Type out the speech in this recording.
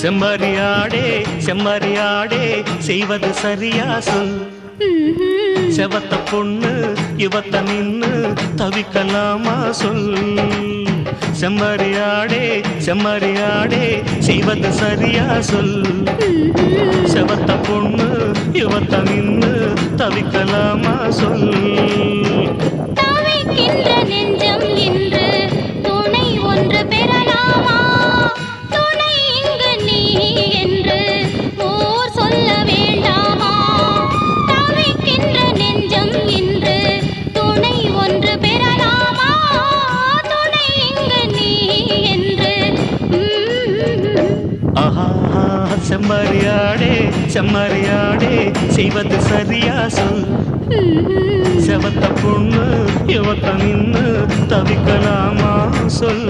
செம்மறியாடே செம்மறியாடே செய்வது சரியா சொல். செவத்த பொண்ணு இவத்த நின்னு தவிக்கலாமா சொல். செம்மறியாடே செம்மறியாடே செய்வது சரியா சொல். செவத்த பொண்ணு இவத்த நின்னு தவிக்கலாமா சொல். தவிக்கின்ற நெஞ்சம் இன்று துணை ஒன்று பெறலாமா? துணை இங்கு நீ என்று ஊர் சொல்ல வேண்டாமா? தவிக்கின்ற நெஞ்சம் இன்று துணை ஒன்று பெறலாமா? துணை இங்கு நீ என்று. ஆஹா செம்மறியாடே செம்மறியாடே செய்வது சரியா சொல். செவத்த பொண்ணு இவத்த நின்னு தவிக்கலாமா சொல்.